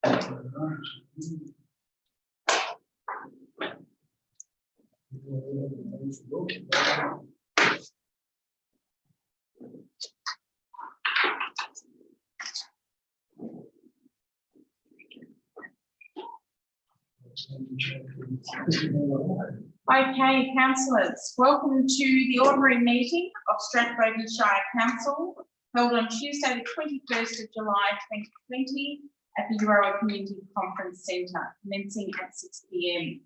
Okay, councillors, welcome to the ordinary meeting of Strathbogie Shire Council, held on Tuesday the 21st of July 2020 at the Euroa Community Conference Centre, commencing at 6 p.m.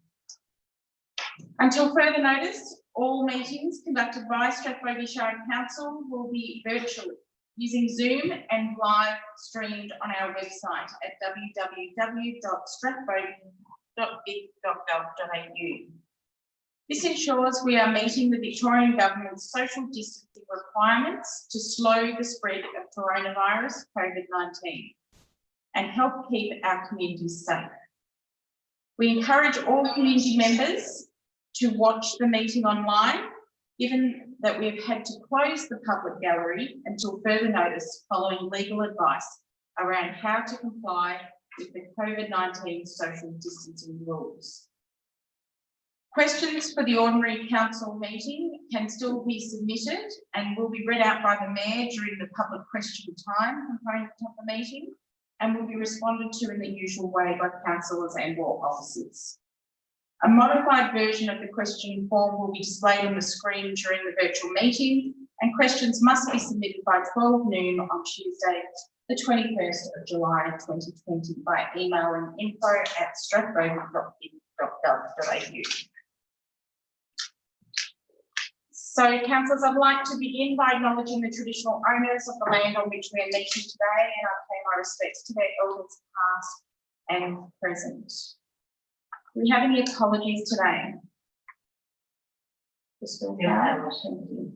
Until further notice, all meetings conducted by Strathbogie Shire Council will be virtually using Zoom and live streamed on our website at www.strathbogie.vic.gov.au. This ensures we are meeting the Victorian Government's social distancing requirements to slow the spread of coronavirus COVID-19 and help keep our communities safe. We encourage all community members to watch the meeting online, given that we've had to close the public gallery until further notice following legal advice around how to comply with the COVID-19 social distancing rules. Questions for the ordinary council meeting can still be submitted and will be read out by the Mayor during the public question time component of the meeting and will be responded to in the usual way by councillors and or officers. A modified version of the question form will be displayed on the screen during the virtual meeting, and questions must be submitted by 12 noon on Tuesday, the 21st of July 2020 by emailing info@strathbogie.vic.gov.au. So, councillors, I'd like to begin by acknowledging the traditional owners of the land on which we are meeting today, and I pay my respects to their elders past and present. Do we have any apologies today? Thank you.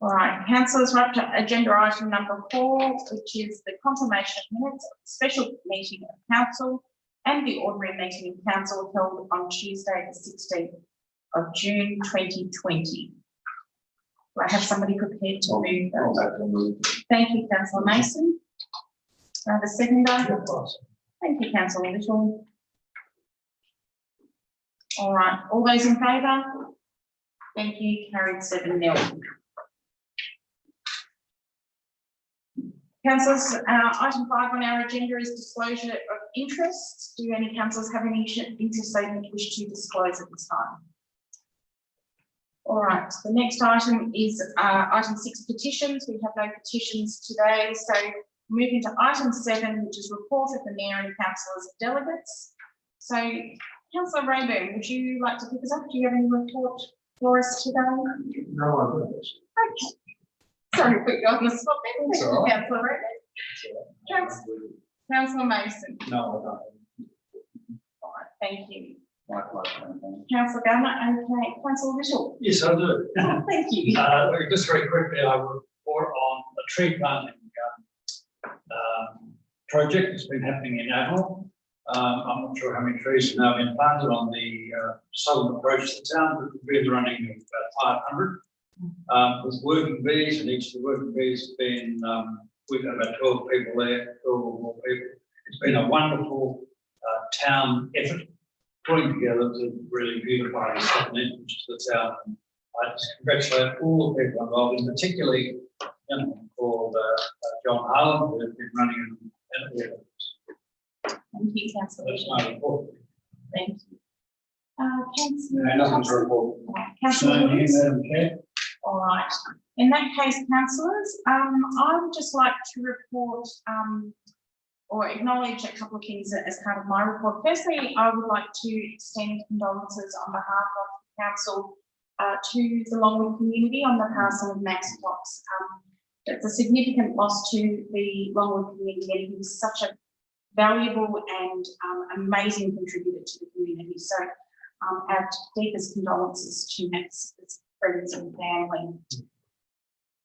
All right, councillors, we're up to agenda item number 4, which is the confirmation of minutes of the special meeting of council and the ordinary meeting of council held on Tuesday, the 16th of June 2020. Do I have somebody prepared to move that? Thank you, Councillor Mason. The seconder. Thank you, Councillor Little. All right, all those in favour? Thank you, carried 7-0. Councillors, item 5 on our agenda is disclosure of interests. Do any councillors have any interest they wish to disclose at this time? All right, the next item is item 6, petitions. We have no petitions today, so moving to item 7, which is report of the Mayor and councillors and delegates. So, Councillor Rayburn, would you like to pick us up? Do you have any report for us today? No, I don't. Okay. Sorry to put you on the spot then. Thank you, Councillor Rayburn. Councillor Mason. No, I don't. All right, thank you. Likewise, Councillor Gardner, okay. Councillor Little. yes, I do. Oh, thank you. Just very quickly, I will report on a tree planting project that's been happening in Admiral. I'm not sure how many trees have now been planted on the southern approach to the town, but the bees are running about 500 with working bees, and each of the working bees has been, we've got about 12 people there, 12 or more people. It's been a wonderful town effort putting together to really beautify the southern entrance to the town. I just congratulate all the people involved, and particularly a gentleman called John Harlan, who has been running it. Thank you, Councillor. That's my report. Thank you. Councillor. No, nothing to report. Councillor. Madam Chair. All right. In that case, councillors, I would just like to report or acknowledge a couple of things as part of my report. Firstly, I would like to extend condolences on behalf of the council to the Longwood community on the passing of Max Fox. It's a significant loss to the Longwood community, and he was such a valuable and amazing contributor to the community. So our deepest condolences to Max's friends and family.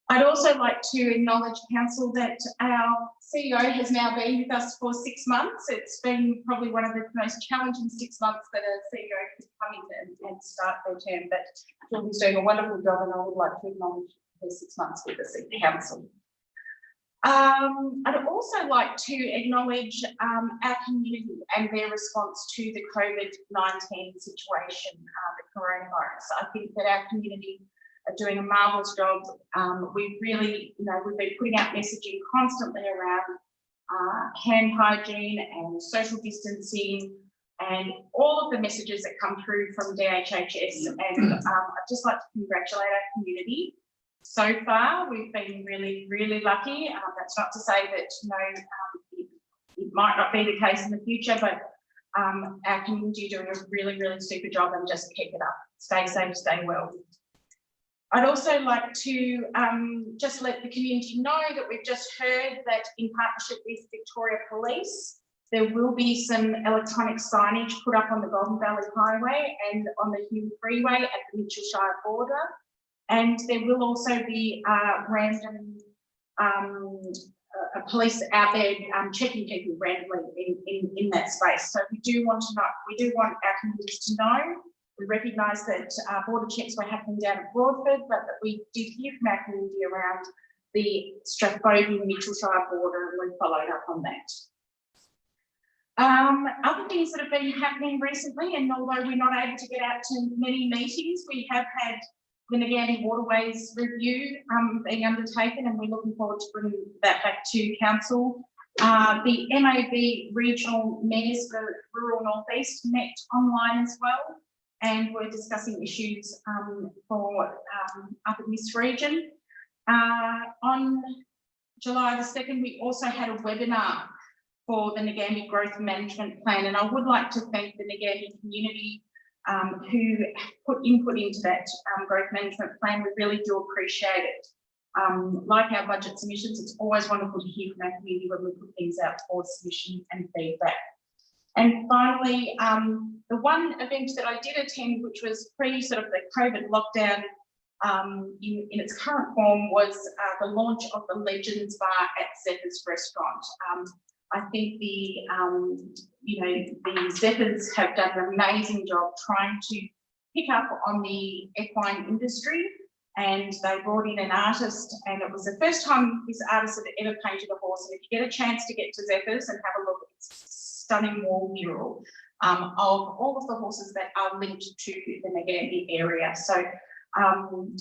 I'd also like to acknowledge council that our CEO has now been with us for 6 months. It's been probably one of the most challenging 6 months that a CEO could come in and start their term, but Julie's doing a wonderful job, and I would like to acknowledge her 6 months with us at the council. I'd also like to acknowledge our community and their response to the COVID-19 situation, the coronavirus. I think that our community are doing a marvellous job. We really, we've been putting out messaging constantly around hand hygiene and social distancing and all of the messages that come through from DHHS. And I'd just like to congratulate our community. So far, we've been really, really lucky. That's not to say that, it might not be the case in the future, but our community are doing a really, really super job, and just keep it up. Stay safe, stay well. I'd also like to just let the community know that we've just heard that in partnership with Victoria Police, there will be some electronic signage put up on the Golden Valley Highway and on the Hume Freeway at the Mitchell Shire border. And there will also be random police out there checking people randomly in that space. So we do want our communities to know. We recognise that border checks were happening down at Broadford, but that we did hear from our community around the Strathbogie Mitchell Shire border, and we followed up on that. Other things that have been happening recently, and although we're not able to get out to many meetings, we have had the Nagambie Waterways Review being undertaken, and we're looking forward to bringing that back to council. The MAB Regional Mayors for Rural North East met online as well, and we're discussing issues for up in this region. On July the 2nd, we also had a webinar for the Nagambie Growth Management Plan, and I would like to thank the Nagambie community who put input into that growth management plan. We really do appreciate it. Like our budget submissions, it's always wonderful to hear from our community when we put things out for submission and feedback. And finally, the one event that I did attend, which was pre sort of the COVID lockdown in its current form, was the launch of the Legends Bar at Zephyrs Restaurant. I think the Zephyrs have done an amazing job trying to pick up on the equine industry, and they brought in an artist, and it was the first time this artist had ever painted a horse. And if you get a chance to get to Zephyrs and have a look, it's a stunning wall mural of all of the horses that are linked to the Nagambie area. So and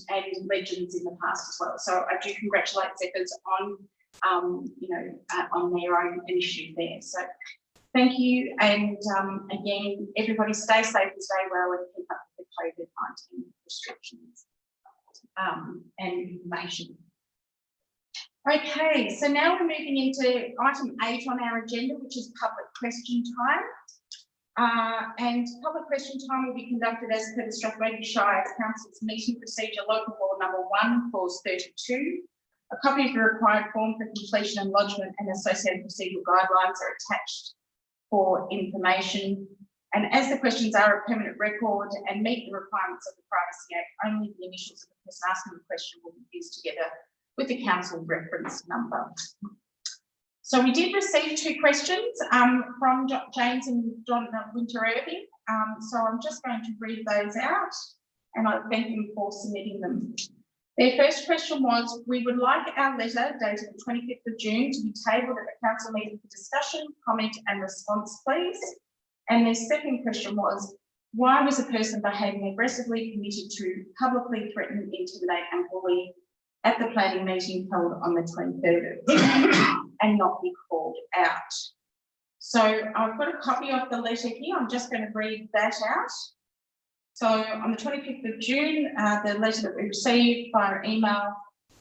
legends in the past as well. So I do congratulate Zephyrs on on their own initiative there. So thank you, and again, everybody stay safe and stay well, and keep up with the COVID-19 restrictions and information. Okay, so now we're moving into item 8 on our agenda, which is public question time. And public question time will be conducted as per the Strathbogie Shire Council's meeting procedure, local law number 1, clause 32. A copy of the required form for completion and lodgement and associated procedural guidelines are attached for information. And as the questions are a permanent record and meet the requirements of the Privacy Act, only the initials of the person asking the question will be used together with the council reference number. So we did receive 2 questions from James and John Winter Irving. So I'm just going to read those out, and I thank them for submitting them. Their first question was, we would like our letter dated the 25th of June to be tabled at the council meeting for discussion, comment and response, please. And their second question was, why was a person behaving aggressively committed to publicly threaten, intimidate and bully at the planning meeting held on the 23rd of June and not be called out? So I've got a copy of the letter here. I'm just going to read that out. So on the 25th of June, the letter that we received via email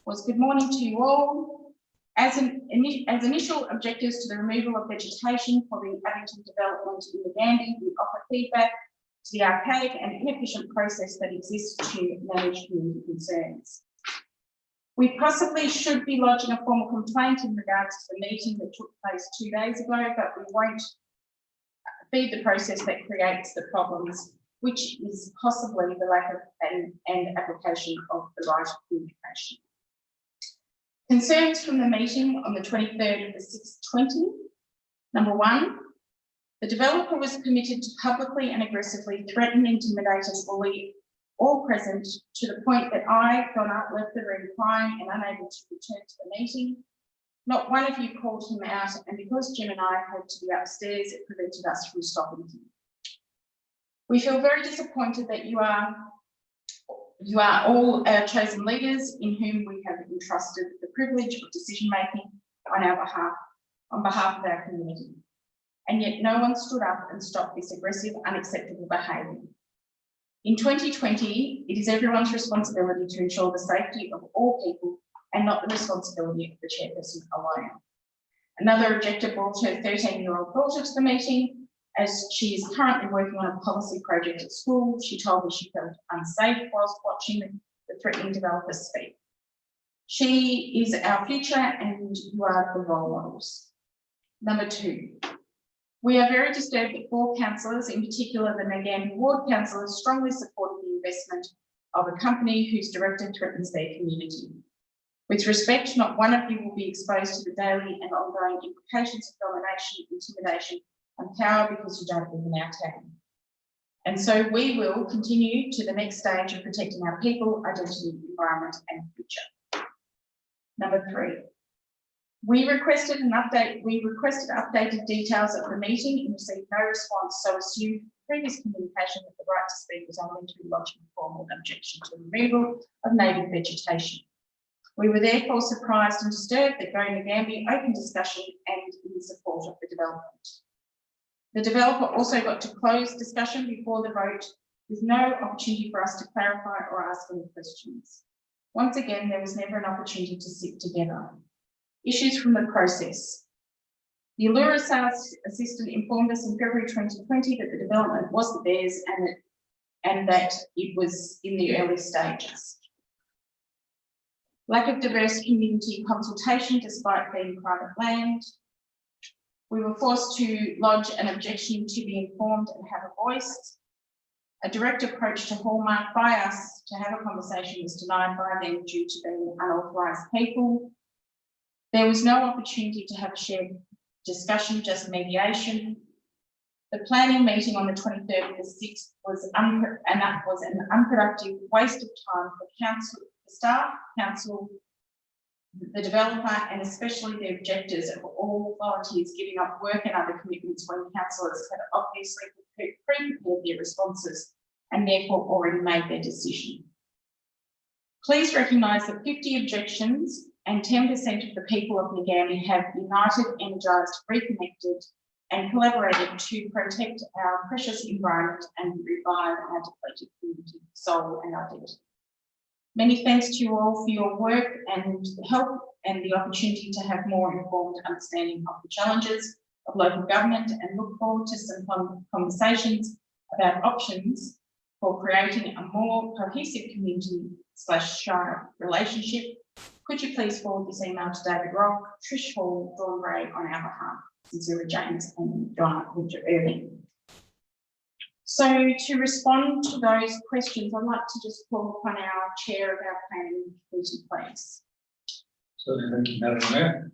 was, good morning to you all. As initial objectives to the removal of vegetation for the Addington development in Nagambie, we offer feedback to the archaic and inefficient process that exists to manage community concerns. We possibly should be lodging a formal complaint in regards to the meeting that took place 2 days ago, but we won't feed the process that creates the problems, which is possibly the lack of and application of the right of communication. Concerns from the meeting on the 23rd of the 6th, 20. Number 1, the developer was permitted to publicly and aggressively threaten, intimidate and bully all present to the point that I, Donna, left the room crying and unable to return to the meeting. Not one of you called him out, and because Jim and I had to be upstairs, it prevented us from stopping him. We feel very disappointed that you are all our chosen leaders in whom we have entrusted the privilege of decision-making on behalf of our community. And yet no one stood up and stopped this aggressive, unacceptable behaviour. In 2020, it is everyone's responsibility to ensure the safety of all people and not the responsibility of the chairperson alone. Another objector brought her 13-year-old daughter to the meeting. As she is currently working on a policy project at school, she told me she felt unsafe whilst watching the threatening developers speak. She is our future and you are the role models. Number 2, we are very disturbed that 4 councillors, in particular the Ngambie ward councillors, strongly supported the investment of a company whose director threatens their community. With respect, not one of you will be exposed to the daily and ongoing implications of domination, intimidation, and power because you don't live in our town. And so we will continue to the next stage of protecting our people, identity, environment, and future. Number 3, we requested updated details of the meeting and received no response, so assumed previous communication that the right to speak was only to lodge a formal objection to the removal of native vegetation. We were therefore surprised and disturbed that Go Ngambie opened discussion and in support of the development. The developer also got to close discussion before the vote with no opportunity for us to clarify or ask any questions. Once again, there was never an opportunity to sit together. Issues from the process. The Allura sales assistant informed us in February 2020 that the development was theirs and that it was in the early stages. Lack of diverse community consultation despite being private land. We were forced to lodge an objection to be informed and have a voice. A direct approach to Hallmark by us to have a conversation was denied by them due to being unauthorised people. There was no opportunity to have a shared discussion, just mediation. The planning meeting on the 23rd of the 6th was an unproductive waste of time for council, the staff, council, the developer, and especially the objectors of all volunteers giving up work and other commitments when councillors had obviously pre-prepared their responses and therefore already made their decision. Please recognise that 50 objections and 10% of the people of Ngambie have united, energised, reconnected and collaborated to protect our precious environment and revive our depleted community, soul and identity. Many thanks to you all for your work and help and the opportunity to have more informed understanding of the challenges of local government, and look forward to some conversations about options for creating a more cohesive community/shire relationship. Could you please forward this email to David Rock, Trish Hall, Dawn Gray on our behalf, Sincerely James and Donna Winter Irving. So to respond to those questions, I'd like to just call upon our chair of our planning committee, please. Certainly, thank you, Madam Mayor.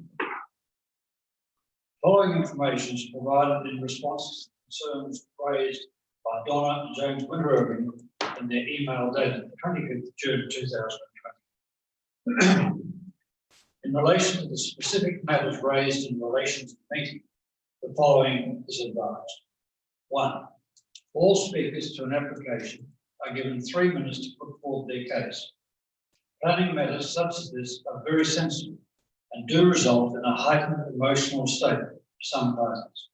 Following information is provided in response to concerns raised by Donna and James Winter Irving in their email dated the 25th of June 2020. In relation to the specific matters raised in relation to the meeting, the following is advised. 1. All speakers to an application are given 3 minutes to put forward their case. Planning matters such as this are very sensitive and do result in a heightened emotional state for some parties.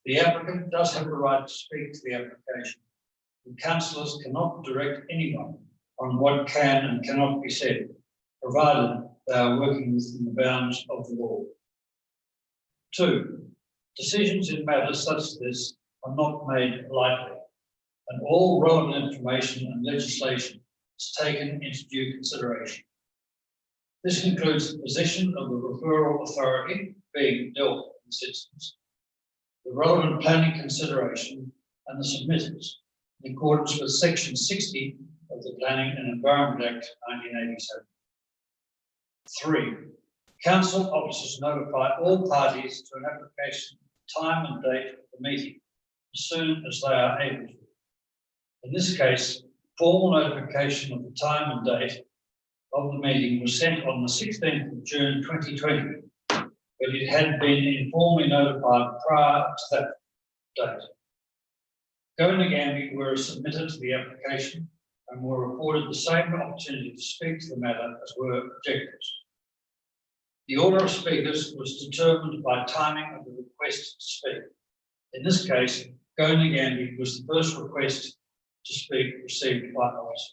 The applicant does have the right to speak to the application, and councillors cannot direct anyone on what can and cannot be said, provided they are working within the bounds of the law. 2. Decisions in matters such as this are not made lightly, and all relevant information and legislation is taken into due consideration. This includes the position of the referral authority, being DELWP in this instance, the relevant planning consideration and the submitters, in accordance with Section 60 of the Planning and Environment Act 1987. 3. Council officers notify all parties to an application time and date of the meeting as soon as they are able to. In this case, formal notification of the time and date of the meeting was sent on the 16th of June 2020 but it had been informally notified prior to that date. Goonagambie were submitted to the application and were afforded the same opportunity to speak to the matter as were objectors. The order of speakers was determined by timing of the request to speak. In this case, Goonagambie was the first request to speak received by officers.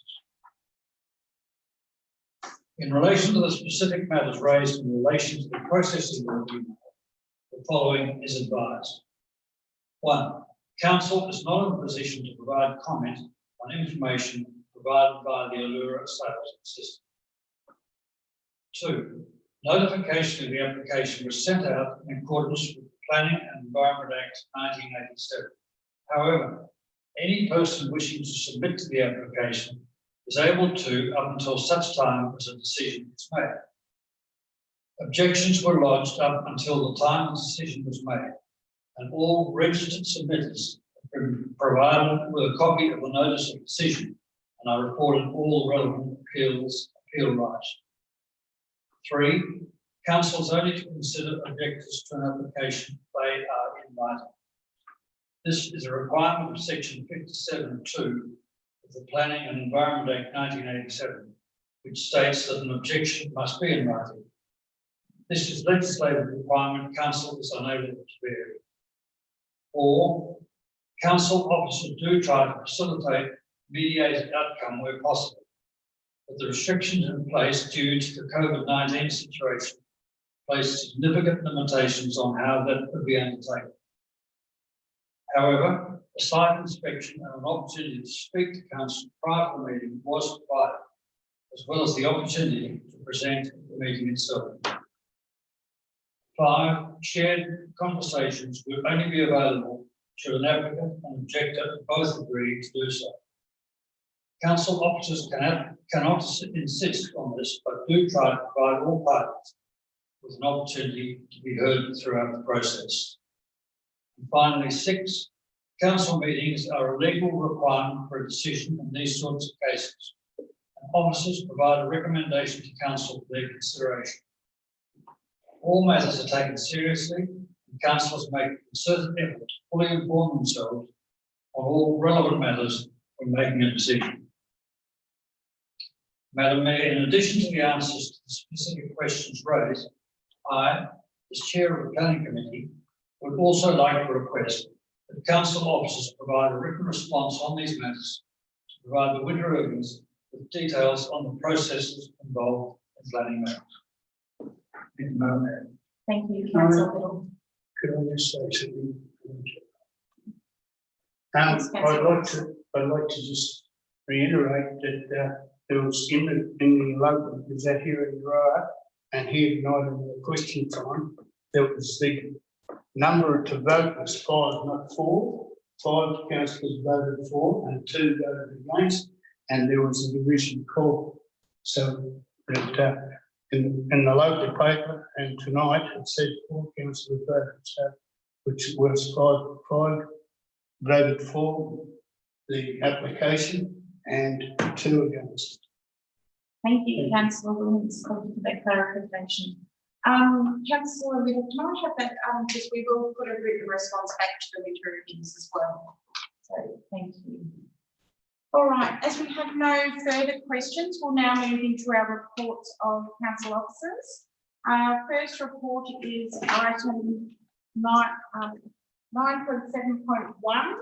In relation to the specific matters raised in relation to the processing review, the following is advised. 1. Council is not in a position to provide comment on information provided by the Allura sales system. 2. Notification of the application was sent out in accordance with the Planning and Environment Act 1987. However, any person wishing to submit to the application is able to up until such time as a decision is made. Objections were lodged up until the time the decision was made, and all registered submitters have been provided with a copy of the notice of decision and are reported all relevant appeal rights. 3. Council is only to consider objectors to an application if they are in writing. This is a requirement of section 57(2) of the Planning and Environment Act 1987, which states that an objection must be in writing. This is legislative requirement Council is unable to vary. 4. Council officers do try to facilitate mediated outcome where possible, but the restrictions in place due to the COVID-19 situation place significant limitations on how that could be undertaken. However, a site inspection and an opportunity to speak to Council prior to the meeting was provided, as well as the opportunity to present at the meeting itself. 5. Shared conversations will only be available should an applicant and objector both agree to do so. Council officers cannot insist on this, but do try to provide all parties with an opportunity to be heard throughout the process. And finally, 6. Council meetings are a legal requirement for a decision in these sorts of cases, and officers provide a recommendation to Council for their consideration. All matters are taken seriously, and councillors make a concerted effort to fully inform themselves on all relevant matters when making a decision. Madam Mayor, in addition to the answers to the specific questions raised, I, as Chair of the Planning Committee, would also like to request that Council officers provide a written response on these matters to provide the Widow-Evans with details on the processes involved in planning matters. Thank you, Madam Mayor. Thank you, Councillor Little. Could I just say something? Yes, I'd like to just reiterate that there was in the local, is that here in Grower and here tonight in the question time, there was the number to vote was 5, not 4. 5 councillors voted for and 2 voted against, and there was a division call. So that in the local paper and tonight it said 4 councillors voted, so which was 5 voted for the application and 2 against. Thank you, Councillor Williams, for that clarification. Councillor Little, can I have that, because we will put a written response back to the Widow-Evans as well. So thank you. All right, as we have no further questions, we'll now move into our reports of council officers. Our first report is item 9.7.1.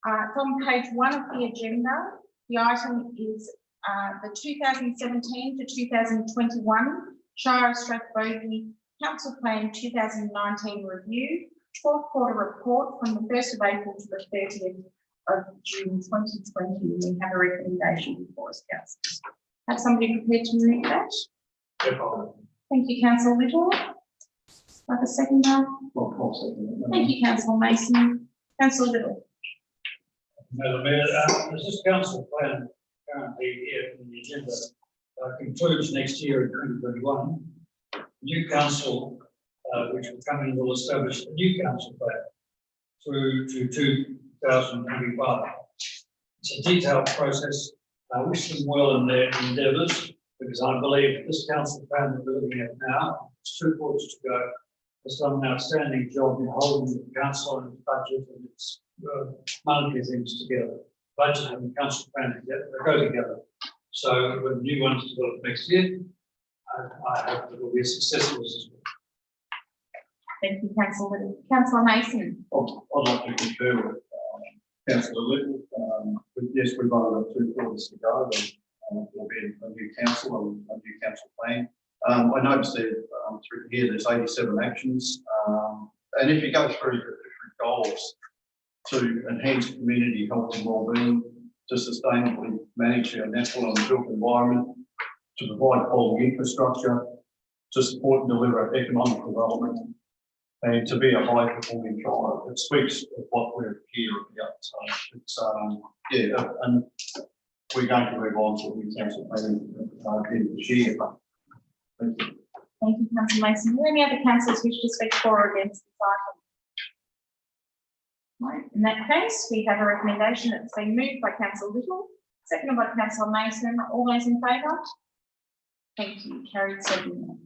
It's on page 1 of the agenda. The item is the 2017 to 2021 Shire of Strathbogie Council Plan 2019 review, 12th quarter report from the 1st of April to the 30th of June 2020. We have a recommendation for us, councillors. Have somebody prepared to move that? Thank you, Councillor Little. Like a seconder? Thank you, Councillor Mason. Councillor Little. Madam Mayor, as this council plan currently here in the agenda concludes next year in 2021, new council, which will come in, will establish a new council plan through to 2025. It's a detailed process. I wish them well in their endeavours, because I believe this council plan that we're looking at now, it's 2 quarters to go, has done an outstanding job in holding the council and its budget and its monetary things together. Budget and the council plan together, they go together. So when the new one's developed next year, I hope it will be successful as well. Thank you, councillor Little. Councillor Mason. I'd like to concur with councillor Little. Yes, we've only got 2 quarters to go, and there'll be a new council and a new council plan. I noticed there through here there's 87 actions, and if you go through the different goals to enhance community health and wellbeing, to sustainably manage our natural and built environment, to provide quality infrastructure, to support and deliver economic development, and to be a high performing trial. It speaks of what we're here about. So it's and we're going to move on to the council planning in this year. Thank you. Thank you, councillor Mason. Do any other councillors wish to speak for or against this item? Right, in that case, we have a recommendation that's been moved by councillor Little, seconded by councillor Mason. All those in favour? Thank you. Carried 7.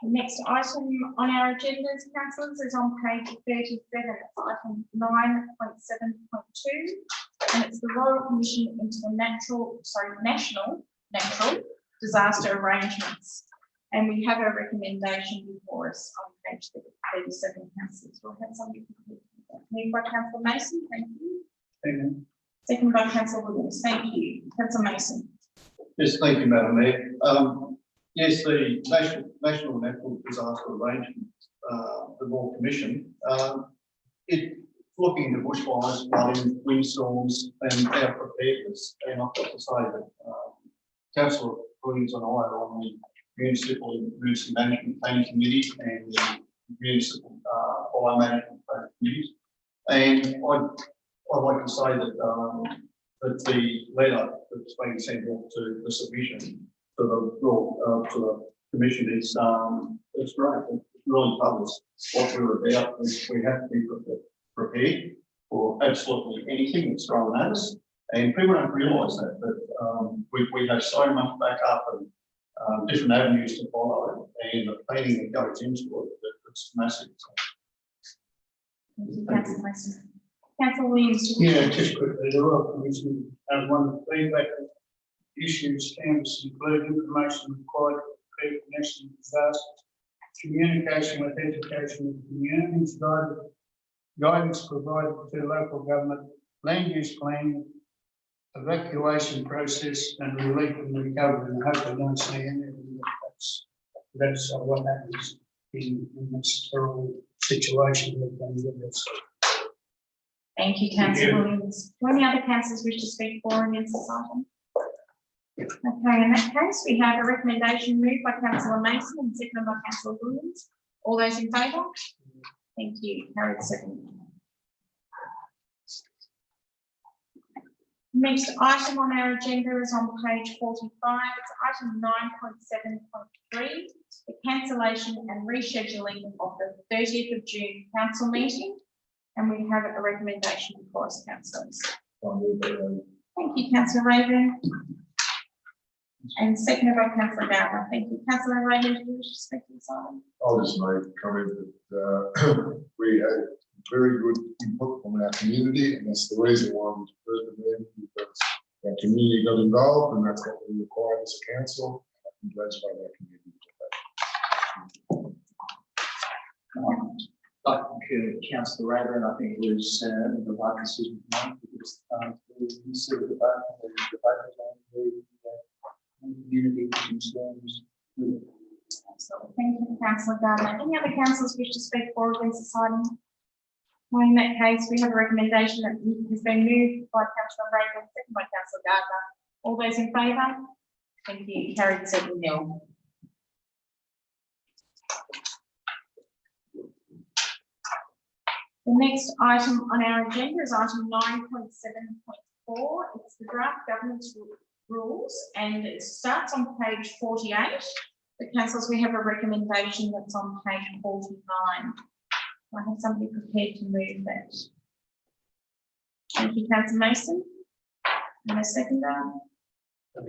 The next item on our agendas, councillors, is on page 37. It's item 9.7.2, and it's the Royal Commission into the National Natural Disaster Arrangements. And we have a recommendation before us on page 37, councillors. We'll have somebody moved by councillor Mason. Thank you. Second by councillor Williams. Thank you. Councillor Mason. Yes, thank you, Madam Mayor. Yes, the National Natural Disaster Arrangement, the Royal Commission, it's looking into bushfires, flooding, windstorms, and our preparedness. And I've got to say that Councillor Williams and I are on the Municipal Emergency Management Planning Committee and the Municipal Fire Management Planning Committee. And I'd like to say that that the letter that's been sent off to the submission to the commission is it's great. It really covers what we're about. We have to be prepared for absolutely anything that's thrown at us, and people don't realise that. But we have so much backup and different avenues to follow, and the planning that goes into it, it's massive. Thank you, councillor Mason. Councillor Williams. Yeah, just quickly, the Royal Commission, one of the feedback issues canvas include information required to prepare for national disasters, communication with education with communities, guidance provided to local government, land use planning, evacuation process, and relief and recovery. And I hope I don't say anything. That's what happens in this terrible situation that they live in. Thank you, councillor Williams. Do any other councillors wish to speak for or against this item? Okay, in that case, we have a recommendation moved by councillor Mason and seconded by councillor Williams. All those in favour? Thank you. Carried 7. Next item on our agenda is on page 45. It's item 9.7.3, the cancellation and rescheduling of the 30th of June council meeting. And we have a recommendation before us, councillors. Thank you, councillor Raven. And seconded by councillor Gardner. Thank you. Councillor Raven, do you wish to speak to this item? I'll just make a comment that we had very good input from our community, and that's the reason why we deferred the meeting, because our community got involved, and that's what we required as a council. I congratulate our community for that. I concur with Councillor Raven. I think it was the right decision to make, because we consider the debate on the community concerns. Thank you, councillor Gardner. Any other councillors wish to speak for or against this item? Well, in that case, we have a recommendation that has been moved by councillor Raven, seconded by councillor Gardner. All those in favour? Thank you. Carried 7-0. The next item on our agenda is item 9.7.4. It's the draft governance rules, and it starts on page 48. The councillors, we have a recommendation that's on page 49. I have somebody prepared to move that. Thank you, councillor Mason. And a seconder. Thank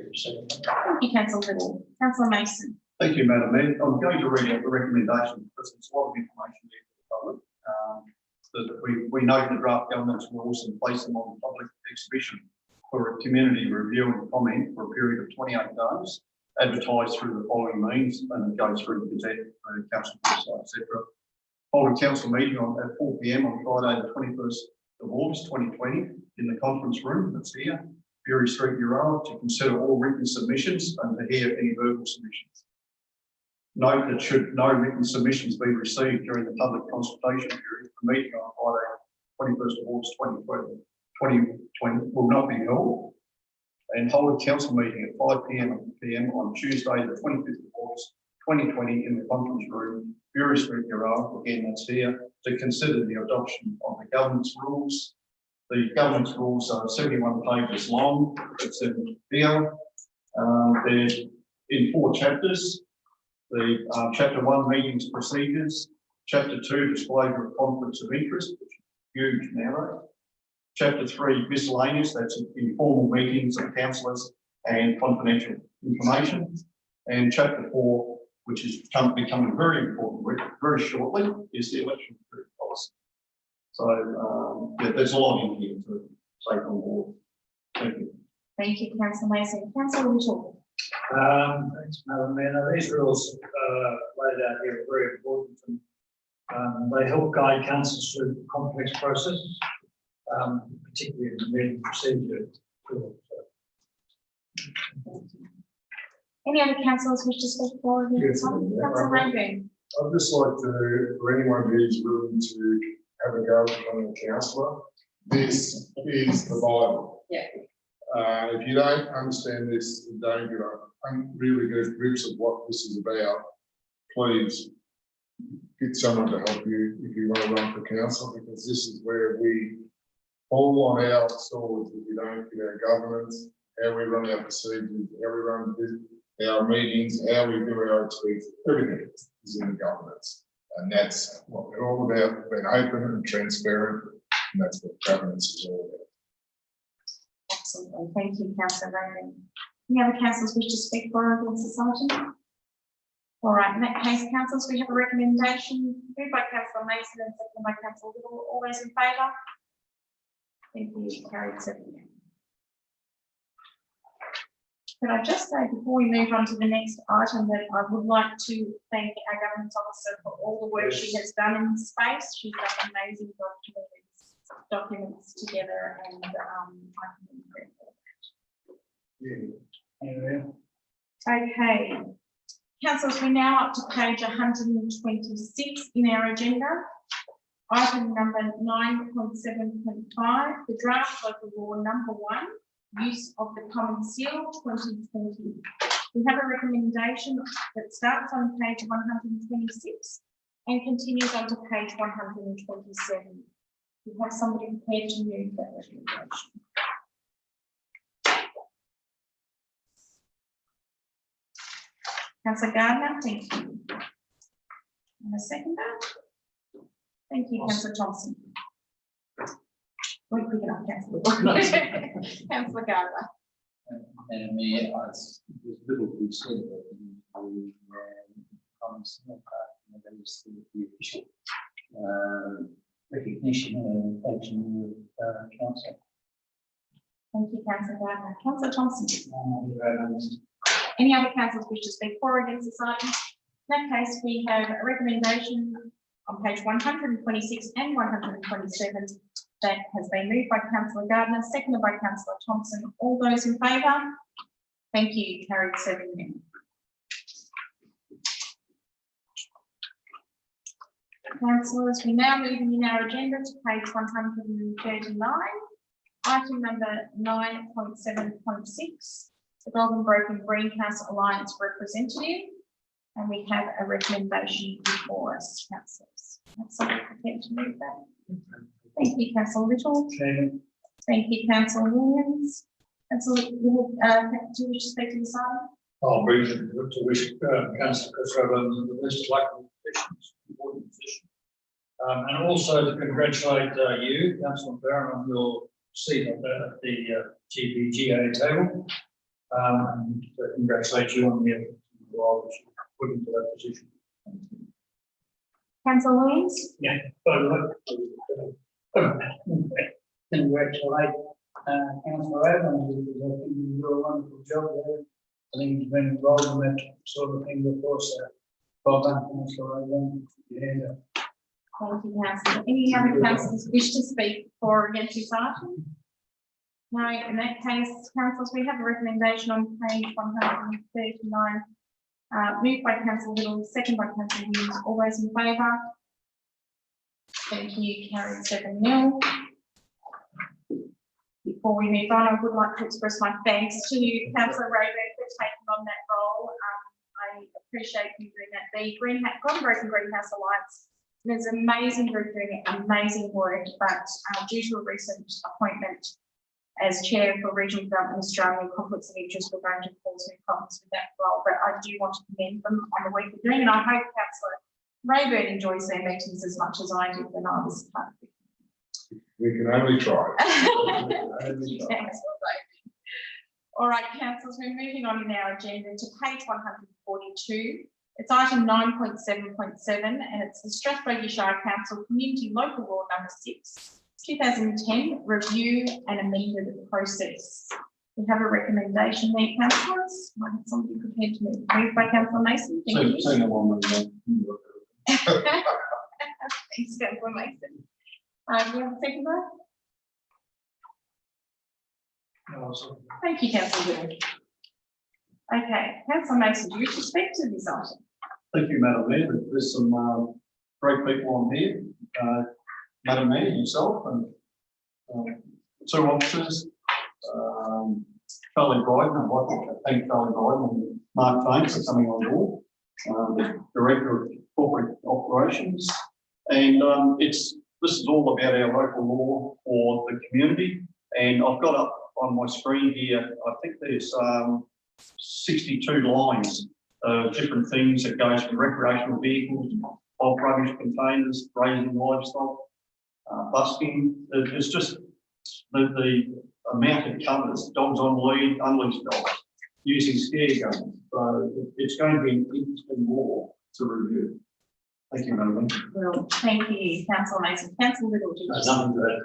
you, councillor Little. Councillor Mason. Thank you, Madam Mayor. I'm going to read out the recommendation because there's a lot of information there for the public. That we note the draft governance rules and place them on public exhibition for a community review and comment for a period of 28 days, advertised through the following means, and it goes through the Gazette, council website, etc. Hold a council meeting at 4 p.m. on Friday, the 21st of August 2020 in the conference room that's here, Bury Street, Euroa, to consider all written submissions and to hear any verbal submissions. Note that should no written submissions be received during the public consultation period, the meeting on Friday, 21st of August 2020 will not be held, and hold a council meeting at 5 p.m. on Tuesday, the 25th of August 2020 in the conference room, Bury Street, Euroa, again that's here, to consider the adoption of the governance rules. The governance rules are 71 pages long, it's in here. They're in 4 chapters. The chapter 1, meetings procedures, chapter 2, disclosure of conflicts of interest, which is huge nowadays. Chapter 3, miscellaneous, that's informal meetings of councillors and confidential information. And chapter 4, which is becoming very important very shortly, is the election policy. So yeah, there's a lot in here to take on board. Thank you. Thank you, councillor Mason. Councillor Little. Thanks, Madam Mayor. Now, these rules laid out here are very important and they help guide councils through complex processes, particularly in the meeting procedure. Any other councillors wish to speak forward? Yes, Councillor Rainbow. I'd just like to, for anyone who's willing to have a go at becoming a councillor, this is the Bible. Yeah. If you don't understand this, don't really get a grips of what this is about, please get someone to help you if you want to run for council, because this is where we fall on our swords if we don't get our governance, how we run our procedures, how we run our meetings, how we do our speaks, everything is in the governance. And that's what we're all about, being open and transparent, and that's what governance is all about. Absolutely. Thank you, councillor Raymond. Any other councillors wish to speak for or against this item? All right, in that case, councillors, we have a recommendation moved by councillor Mason and seconded by councillor Little. All those in favour? Thank you. Carried 7. Could I just say before we move on to the next item that I would like to thank our governance officer for all the work she has done in this space. She's done amazing job to put these documents together, and I can be grateful for that. Okay, councillors, we're now up to page 126 in our agenda. Item number 9.7.5, the draft local law number 1. Use of the Common Seal 2020. We have a recommendation that starts on page 126 and continues on to page 127. We have somebody prepared to move that recommendation. Councillor Gardner, thank you. And a seconder. Thank you, Councillor Thompson. We're quick enough, Councillor. Councillor Gardner. Madam Mayor, there's little to be said about the Common Seal part, and that is the official recognition and action of council. Thank you, Councillor Gardner. Councillor Thompson. Any other councillors wish to speak for or against this item? In that case, we have a recommendation on page 126 and 127 that has been moved by councillor Gardner, seconded by councillor Thompson. All those in favour? Thank you. Carried 7. Councillors, we now moving in our agenda to page 139. Item number 9.7.6, the Golden Broken Greenhouse Alliance representative, and we have a recommendation before us, councillors. Councillor, prepared to move that? Thank you, Councillor Little. Thank you, Councillor Williams. Councillor Little, do you wish to speak to this item? I'll briefly to wish Councillor Chris Evans the best of luck in the positions, important position. And also to congratulate you, Councillor Barron, on your seat at the GPGA table. And congratulate you on the effort while that you put into that position. Councillor Williams? I'd like to congratulate councillor Adams, because I think you do a wonderful job there. I think he's been involved in that sort of thing before, so well done, councillor Adams. Yeah. Thank you, councillor. Any other councillors wish to speak for or against this item? No, in that case, councillors, we have a recommendation on page 139. Moved by councillor Little, second by councillor Williams. All those in favour? Thank you, carried 7-0. Before we move on, I would like to express my thanks to you, councillor Rayburn, for taking on that role. I appreciate you doing that. The Groundbreaking Greenhouse Alliance is an amazing group doing amazing work, but due to a recent appointment as chair for Regional Development Australia, conflicts of interest were going to cause me problems with that role, but I do want to commend them on the work they're doing, and I hope councillor Rayburn enjoys their meetings as much as I did when I was part of it. We can only try. Thanks, all right, councillors, we're moving on in our agenda to page 142. It's item 9.7.7, and it's the Strathbogie Shire Council Community Local Law number 6, 2010, review and amended process. We have a recommendation there, councillors. Might have somebody prepared to move. Moved by councillor Mason. Thank you. Thanks, councillor Mason. Do you have a seconder? Thank you, councillor Little. Okay, councillor Mason, do you wish to speak to this item? Thank you, Madam Mayor. There's some great people on here. Madam Mayor, yourself and two officers, Charlie Bryden, I'd like to thank Charlie Bryden and Mark Fain for coming on board, Director of Corporate Operations. And this is all about our local law for the community. And I've got up on my screen here, I think there's 62 lines of different things that goes from recreational vehicles, bulk rubbish containers, raising livestock, busking. It's just the amount it covers, dogs on lead, unleashed dogs, using scare guns. So it's going to be an interesting law to review. Thank you, Madam Mayor. Well, thank you, councillor Mason. Councillor Little, do you wish to Nothing to add.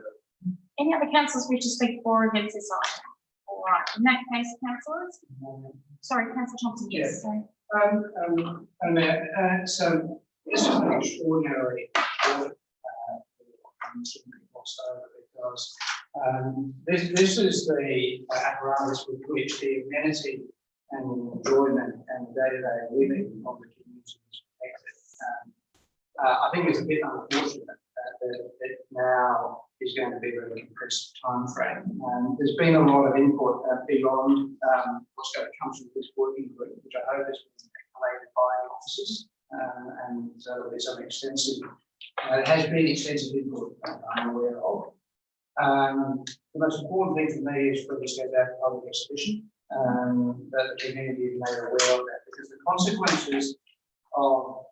any other councillors wish to speak for or against this item? All right, in that case, councillors. Sorry, councillor Thompson, yes. sorry. So this is an extraordinary because this is the apparatus with which the amenity and enjoyment and day-to-day living of the community is protected. I think it's a bit unfortunate that it now is going to be a very compressed time frame. There's been a lot of input beyond what's going to come from this working group, which I hope is collated by officers, and so there'll be some extensive. It has been extensive input I'm aware of. The most important thing for me is for this to go back to public exhibition, that the community is made aware of that, because the consequences of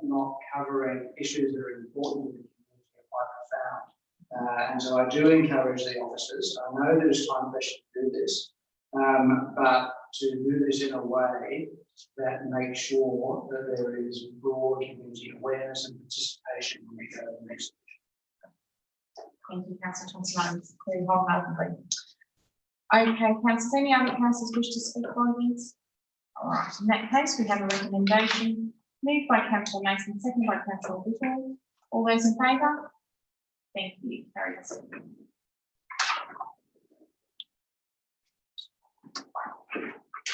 not covering issues that are important to the community are quite profound. And so I do encourage the officers. I know there's time pressure to do this, but to do this in a way that makes sure that there is broad community awareness and participation when we go to the next. Thank you, councillor Thompson. Very wholeheartedly. Okay, councillors, any other councillors wish to speak for against? All right, in that case, we have a recommendation moved by councillor Mason, second by councillor Little. All those in favour? Thank you. Carried.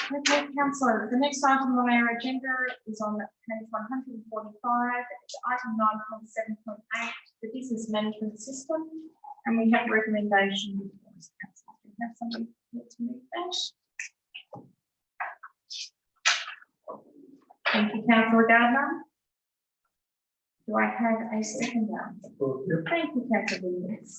Okay, councillor, the next item on our agenda is on page 145. It's item 9.7.8, the business management system, and we have a recommendation. We have somebody to move that. Thank you, councillor Gardner. Do I have a seconder? Thank you, councillor Williams.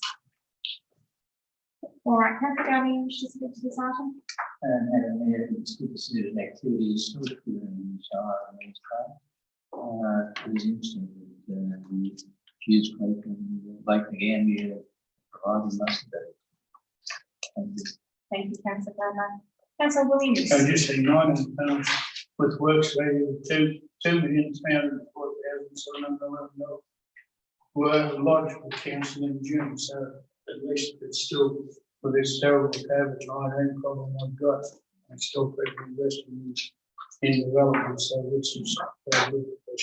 All right, councillor Gardner, you wish to speak to this item? And it's good to see that activity is still good in the Shire and these times. It is interesting that the Hughes Creek and Lake Ngambia providing us that. Thank you. Thank you, councillor Gardner. Councillor Williams. So just say £900 with works value of $2,340,711 were lodged with council in June, so at least it's still, with this terrible COVID-19 problem I've got, I'm still people investing in development, so this is very good for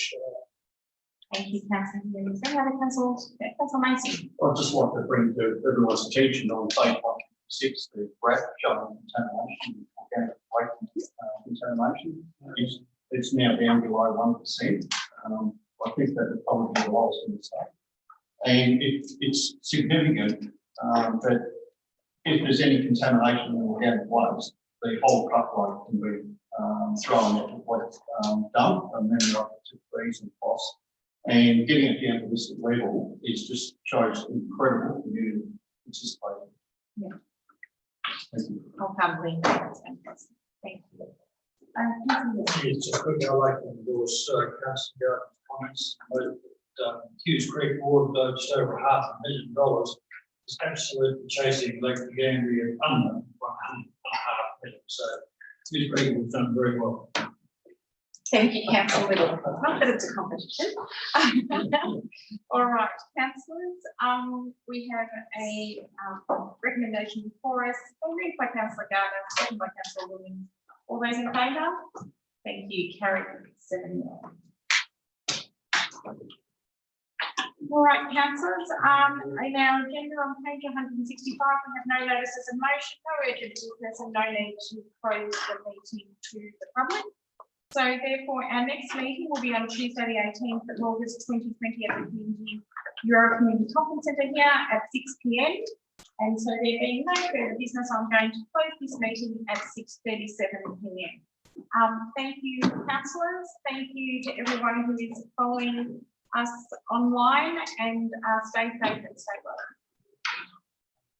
Thank you, councillor Williams. Any other councillors? Councillor Mason. I'd just like to bring to everyone's attention on page 106, the graph showing contamination, organic waste contamination. It's now down below 1%. I think that would probably be the lowest in the state. And it's significant that if there's any contamination in organic waste, the whole truckload can be thrown at the waste dump and then up to fees and costs. And getting it down to this level is just shows incredible community participation. Yeah. Thank you. I'll come clean. That's fantastic. Thank you. Councillor Williams. It's a quick, I'd like to endorse councillor Garrett's comments. Hughes Creek Ward, just over $500,000 is absolutely chasing Lake Gambia under 100.5 million. So Hughes Creek has done very well. Thank you, councillor Williams. Not that it's a competition. All right, councillors, we have a recommendation before us, moved by councillor Gardner, seconded by councillor Williams. All those in favour? Thank you, carried 7-0. All right, councillors, in our agenda on page 165, we have no notices of motion, no urgent business, and no need to close the meeting to the public. So therefore, our next meeting will be on Tuesday, the 18th of August 2020 at the Community Euro Community Conference Centre here at 6 p.m. And so there being no further business, I'm going to close this meeting at 6:37 p.m. Thank you, councillors. Thank you to everyone who is following us online, and stay safe and stay well.